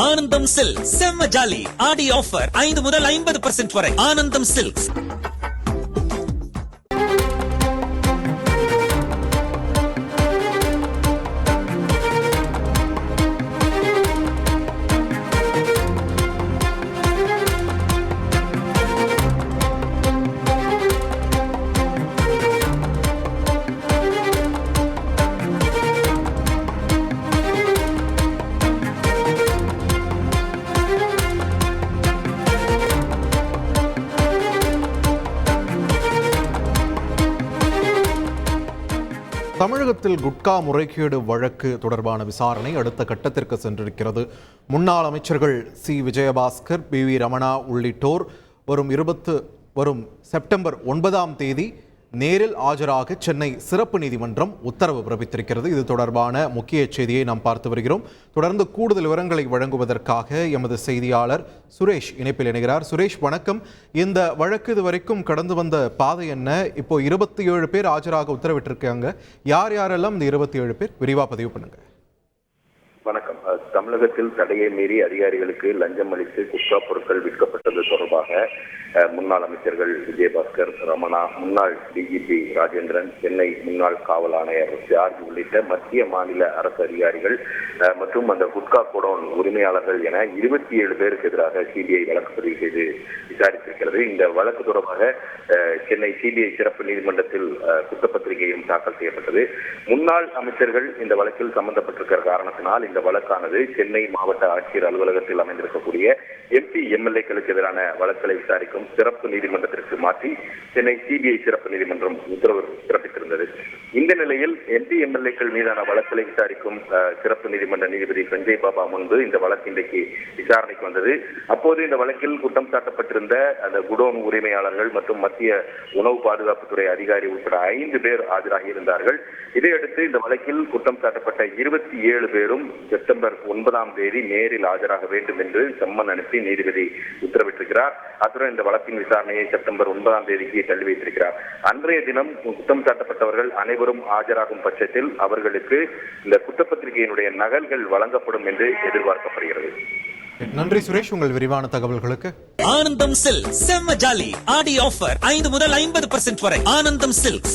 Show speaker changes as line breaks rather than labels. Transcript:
ஆனந்தம் சில்க் செம்ம ஜாலி ஆடி ஆஃபர் 5 முதல் 50% வரை. ஆனந்தம் சில்க்ஸ்.
தமிழகத்தில் குட்கா முறைகேடு வழக்கு தொடர்பான விசாரணை அடுத்த கட்டத்திற்கு சென்றிருக்கிறது. முன்னாள் அமைச்சர்கள் சி விஜயபாஸ்கர், பி.வி. ரமணா உள்ளிட்டோர் வரும் செப்டம்பர் 9ஆம் தேதி நேரில் ஆஜராக சென்னை சிறப்பு நீதிமன்றம் உத்தரவு பிறப்பித்திருக்கிறது. இது தொடர்பான முக்கிய செய்தியை நாம் பார்த்து வருகிறோம். தொடர்ந்து கூடுதல் விவரங்களை வழங்குவதற்காக எமது செய்தியாளர் சுரேஷ் இணைப்பில் இணைகிறார். சுரேஷ், வணக்கம். இந்த வழக்கு இதுவரைக்கும் கடந்து வந்த பாதை என்ன? இப்போ 27 பேர் ஆஜராக உத்தரவிட்டிருக்காங்க. யார் யாரெல்லாம் இந்த 27 பேர்? விரிவா பதிவு பண்ணுங்க.
வணக்கம். தமிழகத்தில் தடையை மீறி அதிகாரிகளுக்கு லஞ்சம் அளித்து குட்கா பொருட்கள் விற்கப்பட்டது தொடர்பாக முன்னாள் அமைச்சர்கள் விஜயபாஸ்கர், ரமணா, முன்னாள் டிஜிபி ராஜேந்திரன், சென்னை முன்னாள் காவல் ஆணையர் ஜார்ஜ் உள்ளிட்ட மத்திய மாநில அரசு அதிகாரிகள் மற்றும் அந்த குட்கா கோடவுன் உரிமையாளர்கள் என 27 பேருக்கு எதிராக சிபிஐ வழக்கு பதிவு செய்து விசாரித்திருக்கிறது. இந்த வழக்கு தொடர்பாக சென்னை சிபிஐ சிறப்பு நீதிமன்றத்தில் குற்றப்பத்திரிகையும் தாக்கல் செய்யப்பட்டது. முன்னாள் அமைச்சர்கள் இந்த வழக்கில் சம்பந்தப்பட்டிருக்கிற காரணத்தினால் இந்த வழக்கானது சென்னை மாவட்ட ஆட்சியர் அலுவலகத்தில் அமைந்திருக்கக்கூடிய எம்பி எம்எல்ஏக்களுக்கு எதிரான வழக்குகளை விசாரிக்கும் சிறப்பு நீதிமன்றத்திற்கு மாற்றி சென்னை சிபிஐ சிறப்பு நீதிமன்றம் உத்தரவு பிறப்பித்திருந்தது. இந்த நிலையில் எம்பி எம்எல்ஏக்கள் மீதான வழக்குகளை விசாரிக்கும் சிறப்பு நீதிமன்ற நீதிபதி சஞ்சய் பாபா முன்பு இந்த வழக்கு இன்றைக்கு விசாரணைக்கு வந்தது. அப்போது இந்த வழக்கில் குற்றம் சாட்டப்பட்டிருந்த அந்த குடோன் உரிமையாளர்கள் மற்றும் மத்திய உணவு பாதுகாப்புத்துறை அதிகாரி உட்பட 5 பேர் ஆஜராகி இருந்தார்கள். இதையடுத்து இந்த வழக்கில் குற்றம் சாட்டப்பட்ட 27 பேரும் செப்டம்பர் 9ஆம் தேதி நேரில் ஆஜராக வேண்டும் என்று சம்மன் அனுப்பி நீதிபதி உத்தரவிட்டிருக்கிறார். அத்துடன் இந்த வழக்கின் விசாரணையை செப்டம்பர் 9ஆம் தேதிக்கு தள்ளி வைத்திருக்கிறார். அன்றைய தினம் குற்றம் சாட்டப்பட்டவர்கள் அனைவரும் ஆஜராகும் பட்சத்தில் அவர்களுக்கு இந்த குற்றப்பத்திரிகையினுடைய நகல்கள் வழங்கப்படும் என்று எதிர்பார்க்கப்படுகிறது.
நன்றி சுரேஷ், உங்கள் விரிவான தகவல்களுக்கு.
ஆனந்தம் சில்க் செம்ம ஜாலி ஆடி ஆஃபர் 5 முதல் 50% வரை. ஆனந்தம் சில்க்ஸ்.